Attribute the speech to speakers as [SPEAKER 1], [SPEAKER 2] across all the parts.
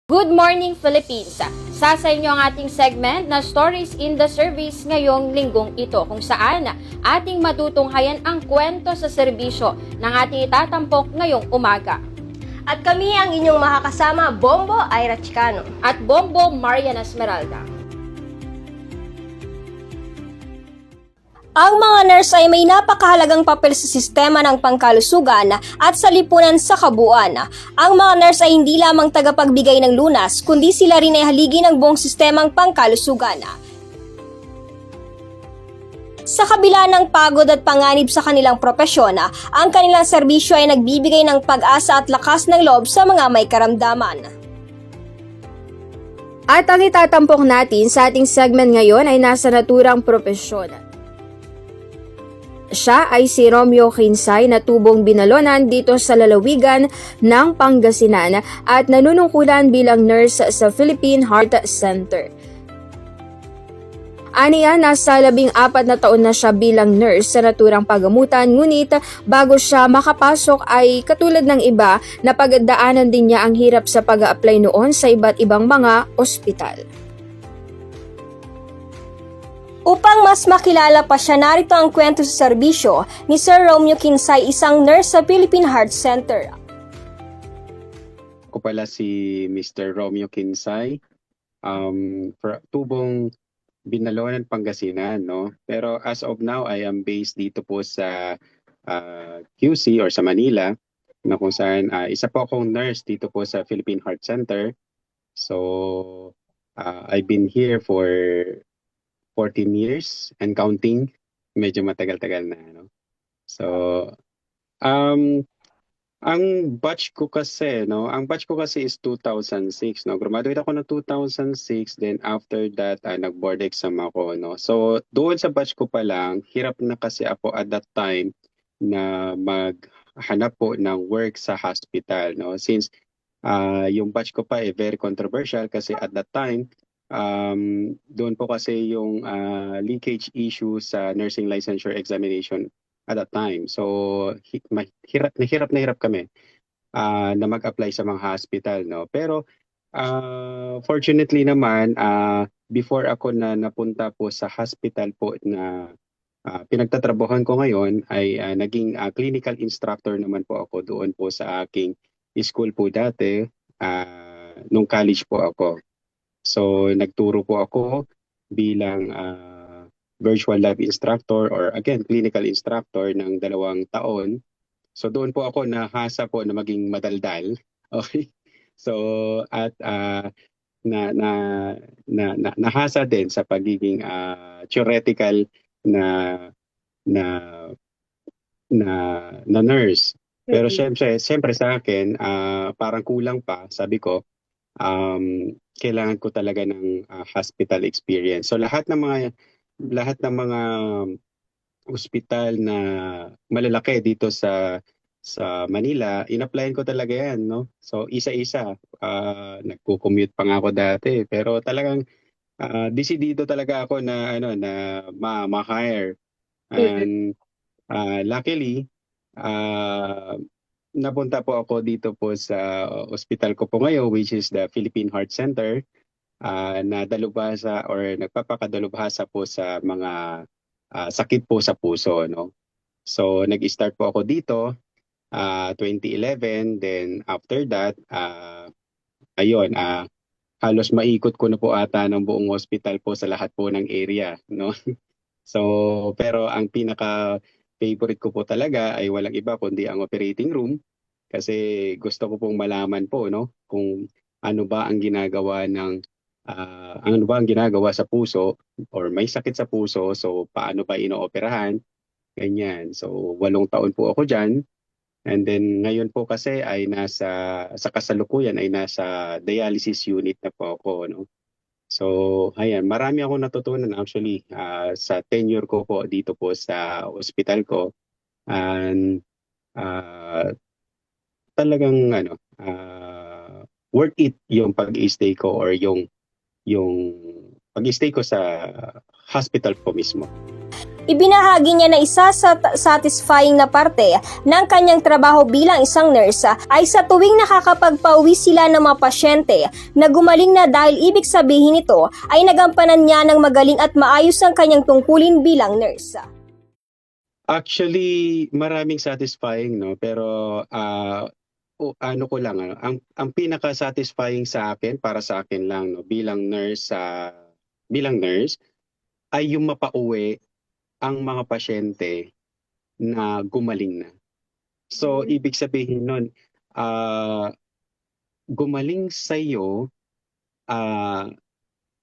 [SPEAKER 1] Good morning, Philippines! Sa inyo ang ating segment na Stories in the Service ngayong linggong ito kung saan ating matutunghayan ang kwento sa serbisyo ng ating itatampok ngayong umaga.
[SPEAKER 2] At kami ang inyong makakasama, Bombo Ira Chicano.
[SPEAKER 1] At Bombo Marian Esmeralda.
[SPEAKER 2] Ang mga nurse ay may napakahalagang papel sa sistema ng pangkalusugan at sa lipunan sa kabuuan. Ang mga nurse ay hindi lamang tagapagbigay ng lunas, kundi sila rin ay haligi ng buong sistemang pangkalusugan. Sa kabila ng pagod at panganib sa kanilang propesyon, ang kanilang serbisyo ay nagbibigay ng pag-asa at lakas ng loob sa mga may karamdaman.
[SPEAKER 1] At ang itatampok natin sa ating segment ngayon ay nasa naturang propesyon. Siya ay si Romeo Kinsay na tubong binalonan dito sa lalawigan ng Pangasinan at nanunungkulan bilang nurse sa Philippine Heart Center. Aniya, nasa 14 na taon na siya bilang nurse sa naturang pagamutan, ngunit bago siya makapasok ay katulad ng iba na pagdaanan din niya ang hirap sa pag-a-apply noon sa iba't ibang mga ospital.
[SPEAKER 2] Upang mas makilala pa siya, narito ang kwento sa serbisyo ni Sir Romeo Kinsay, isang nurse sa Philippine Heart Center.
[SPEAKER 3] Ako pala si Mr. Romeo Kinsay, tubong Binalonan, Pangasinan, no? Pero as of now, I am based dito po sa QC or sa Manila, na kung saan isa po akong nurse dito po sa Philippine Heart Center. So, I've been here for 14 years and counting. Medyo matagal-tagal na, no? So, ang batch ko kasi, is 2006, no? Graduate ako ng 2006, then after that, nag-board exam ako, no? So, doon sa batch ko pa lang, hirap na kasi ako at that time na maghanap po ng work sa hospital, no? Since yung batch ko pa very controversial kasi at that time, doon po kasi yung leakage issue sa nursing licensure examination at that time. So, hirap na hirap kami na mag-apply sa mga hospital, no? Pero, fortunately naman, before ako na napunta po sa hospital po na pinagtatrabahuhan ko ngayon, ay naging clinical instructor naman po ako doon po sa aking school po dati, nung college po ako. So, nagturo po ako bilang virtual lab instructor or again, clinical instructor ng 2 taon. So, doon po ako nahasa po na maging madaldal. Okay? So, at nahasa din sa pagiging theoretical na na nurse. Pero siyempre sa akin, parang kulang pa, sabi ko, kailangan ko talaga ng hospital experience. So lahat ng mga ospital na malalaki dito sa Manila, in-applyan ko talaga 'yan, no? So isa-isa, nagko-commute pa nga ako dati, pero talagang desidido talaga ako na ma-hire. And luckily, napunta po ako dito po sa ospital ko po ngayon, which is the Philippine Heart Center, na dalubhasa or nagpapakadalubhasa po sa mga sakit po sa puso, no? So nag-start po ako dito 2011, then after that halos maikot ko na po ata ng buong hospital po sa lahat po ng area, no? So pero ang pinaka favorite ko po talaga ay walang iba kundi ang operating room, kasi gusto ko pong malaman po, no, kung ano ba ang ginagawa sa puso or may sakit sa puso, so paano ba inooperahan, ganyan. So 8 taon po ako diyan, and then ngayon po kasi ay sa kasalukuyan ay nasa dialysis unit na po ako, no. So, ayan, marami akong natutunan actually sa tenure ko po dito po sa ospital ko. And talagang worth it yung pag-stay ko or yung pag-stay ko sa hospital po mismo.
[SPEAKER 2] Ibinahagi niya na isa sa satisfying na parte ng kanyang trabaho bilang isang nurse ay sa tuwing nakakapagpauwi sila ng mga pasyente na gumaling na dahil ibig sabihin nito ay nagampanan niya ng magaling at maayos ang kanyang tungkulin bilang nurse.
[SPEAKER 3] Actually, maraming satisfying, no? Pero ano ko lang, ang pinaka-satisfying sa akin, para sa akin lang, no, bilang nurse, ay yung mapauwi ang mga pasyente na gumaling na. So, ibig sabihin nun, gumaling sa'yo,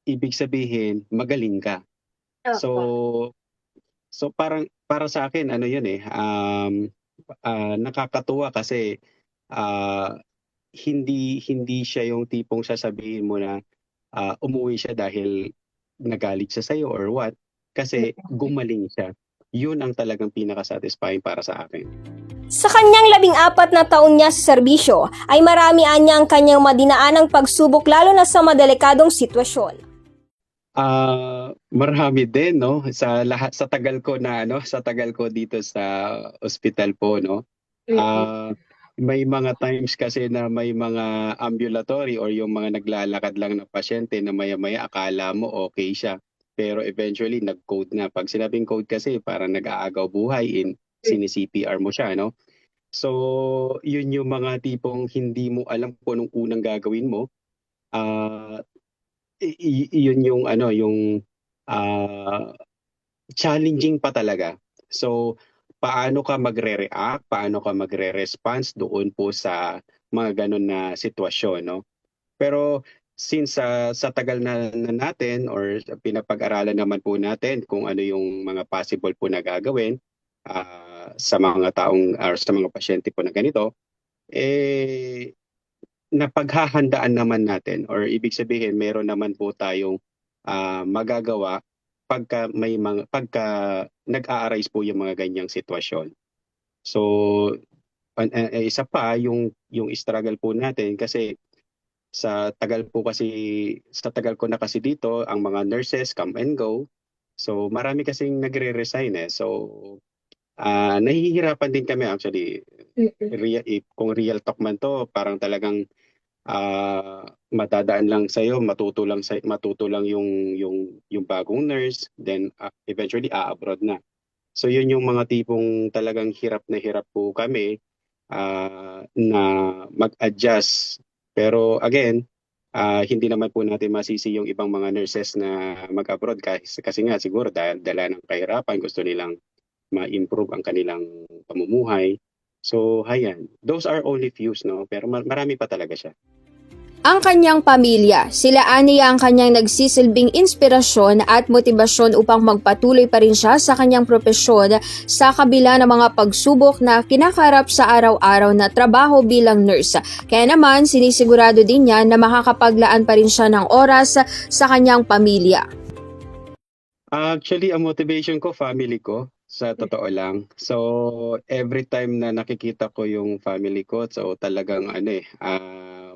[SPEAKER 3] ibig sabihin, magaling ka. So parang para sa akin ano 'yun nakakatuwa kasi hindi siya yung tipong sasabihin mo na umuwi siya dahil nagalit siya sa'yo or what, kasi gumaling siya. Yun ang talagang pinaka-satisfying para sa akin.
[SPEAKER 2] Sa kanyang 14 na taon niya sa serbisyo ay marami niya ang kanyang madinaanang pagsubok lalo na sa madelikadong sitwasyon.
[SPEAKER 3] Marami din, no, sa tagal ko dito sa ospital po, no. May mga times kasi na may mga ambulatory or yung mga naglalakad lang na pasyente na maya-maya akala mo okay siya, pero eventually nag-code na. Pag sinabing code kasi parang nag-aagaw buhay, sini-CPR mo siya, no. So yun yung mga tipong hindi mo alam kung anong unang gagawin mo. Yun yung challenging pa talaga. So paano ka magre-react, paano ka magre-response doon po sa mga ganun na sitwasyon, no? Pero since sa tagal na natin or pinapag-aralan naman po natin kung ano yung mga possible po na gagawin sa mga taong or sa mga pasyente po na ganito, napaghahandaan naman natin or ibig sabihin meron naman po tayong magagawa pagka nag-a-arise po yung mga ganyang sitwasyon. So isa pa yung struggle po natin kasi sa tagal ko na kasi dito, ang mga nurses come and go. So marami kasing nagre-resign. So nahihirapan din kami actually. Kung real talk man to, parang talagang matadaan lang sa'yo, matuto lang yung bagong nurse, then eventually abroad na. So yun yung mga tipong talagang hirap na hirap po kami na mag-adjust. Pero again, hindi naman po natin masisi yung ibang mga nurses na mag-abroad kasi nga siguro dahil dala ng kahirapan, gusto nilang ma-improve ang kanilang pamumuhay. So, hayan. Those are only fews, no? Pero marami pa talaga siya.
[SPEAKER 1] Ang kanyang pamilya, sila aniya ang kanyang nagsisilbing inspirasyon at motibasyon upang magpatuloy pa rin siya sa kanyang propesyon sa kabila ng mga pagsubok na kinakarap sa araw-araw na trabaho bilang nurse. Kaya naman, sinisigurado din niya na makakapaglaan pa rin siya ng oras sa kanyang pamilya.
[SPEAKER 3] Actually, ang motivation ko, family ko. Sa totoo lang. So, every time na nakikita ko yung family ko, so talagang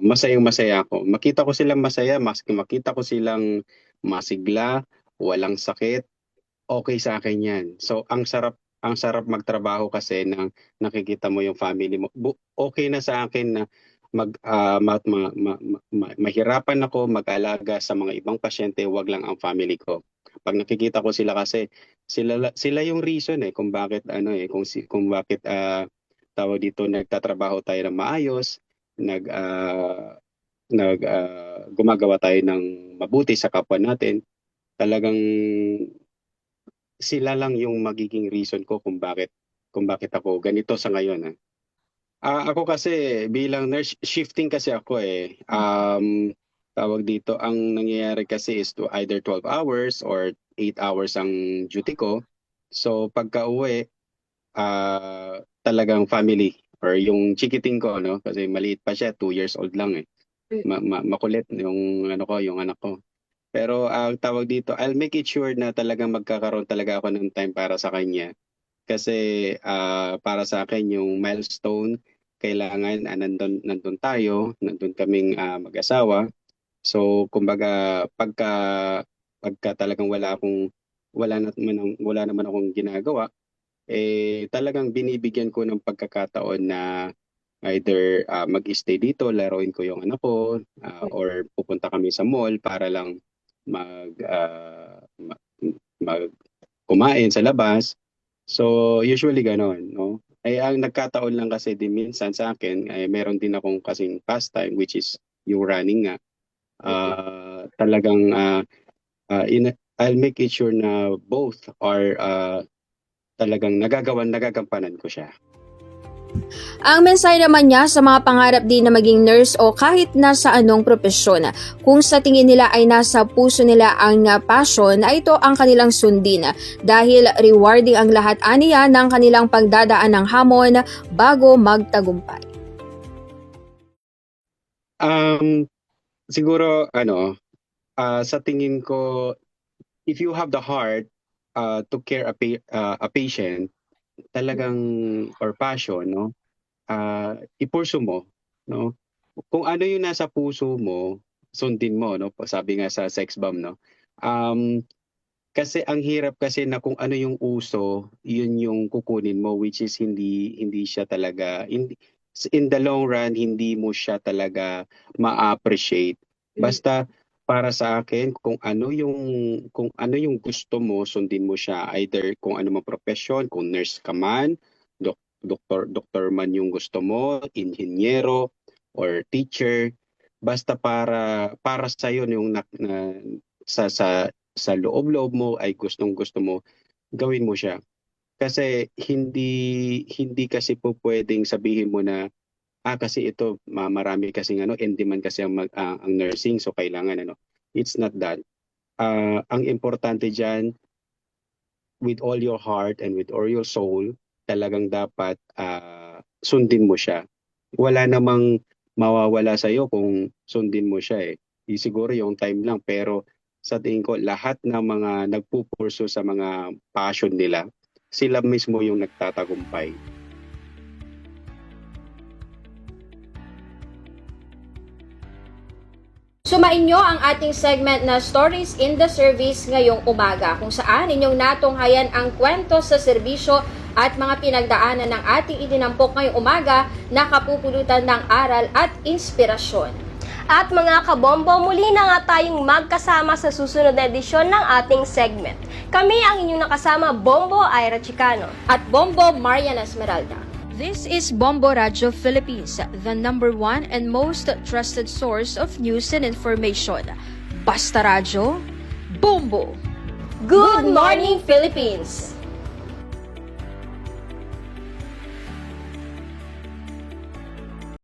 [SPEAKER 3] masayang-masaya ako. Makita ko silang masaya, makita ko silang masigla, walang sakit, okay sa akin yan. So, ang sarap magtrabaho kasi nang nakikita mo yung family mo. Okay na sa akin na mahirapan ako mag-alaga sa mga ibang pasyente, wag lang ang family ko. Pag nakikita ko sila kasi sila yung reason kung bakit kung bakit tawag dito nagtatrabaho tayo ng maayos, gumagawa tayo ng mabuti sa kapwa natin. Talagang sila lang yung magiging reason ko kung bakit ako ganito sa ngayon. Ako kasi bilang nurse, shifting kasi ako tawag dito, ang nangyayari kasi is to either 12 hours or 8 hours ang duty ko. So pagka-uwi, talagang family or yung chikiting ko, no? Kasi maliit pa siya, 2 years old lang makulit yung anak ko. Pero ang tawag dito, I'll make it sure na talagang magkakaroon talaga ako ng time para sa kanya. Kasi para sa akin yung milestone, kailangan nandun tayo, nandun kaming mag-asawa. So kumbaga pagka talagang wala akong wala naman akong ginagawa, talagang binibigyan ko ng pagkakataon na either mag-stay dito, laruin ko yung anak ko, or pupunta kami sa mall para lang mag, ah, ma- mag kumain sa labas. So usually ganon, no? Ang nagkataon lang kasi din minsan sa akin, meron din akong kasing pastime which is yung running nga. Talagang I'll make it sure na both are talagang nagagampanan ko siya.
[SPEAKER 1] Ang mensahe naman niya sa mga pangarap din na maging nurse o kahit nasa anong propesyon, kung sa tingin nila ay nasa puso nila ang passion, ay ito ang kanilang sundin dahil rewarding ang lahat aniya ng kanilang pagdadaan ng hamon bago magtagumpay.
[SPEAKER 3] Siguro sa tingin ko, if you have the heart to care a patient, talagang or passion, no, i-pursue mo, no, kung ano yung nasa puso mo, sundin mo, no, sabi nga sa sex bomb, no, kasi ang hirap kasi na kung ano yung uso, yun yung kukunin mo, which is hindi siya talaga, in the long run hindi mo siya talaga ma-appreciate. Basta para sa akin, kung ano yung gusto mo, sundin mo siya. Either kung ano mang profession, kung nurse ka man, doktor man yung gusto mo, inhinyero or teacher, basta para sa iyo yung sa loob-loob mo ay gustong-gusto mo, gawin mo siya. Kasi hindi kasi po pwedeng sabihin mo na kasi ito marami kasing in demand kasi ang nursing, so kailangan It's not that. Ang importante diyan, with all your heart and with all your soul, talagang dapat sundin mo siya. Wala namang mawawala sa iyo kung sundin mo siya Siguro yung time lang, pero sa tingin ko lahat ng mga nagpupurso sa mga passion nila, sila mismo yung nagtatagumpay.
[SPEAKER 1] Sumain nyo ang ating segment na Stories in the Service ngayong umaga, kung saan inyong natunghayan ang kwento sa serbisyo at mga pinagdaanan ng ating itinampok ngayong umaga na kapupulutan ng aral at inspirasyon.
[SPEAKER 2] At mga kabombo, muli na nga tayong magkasama sa susunod na edisyon ng ating segment. Kami ang inyong nakasama, Bombo Ira Chicano
[SPEAKER 1] At Bombo Marian Esmeralda. This is Bombo Radio Philippines, the #1 and most trusted source of news and information. Basta Radio, Bombo!
[SPEAKER 2] Good morning, Philippines!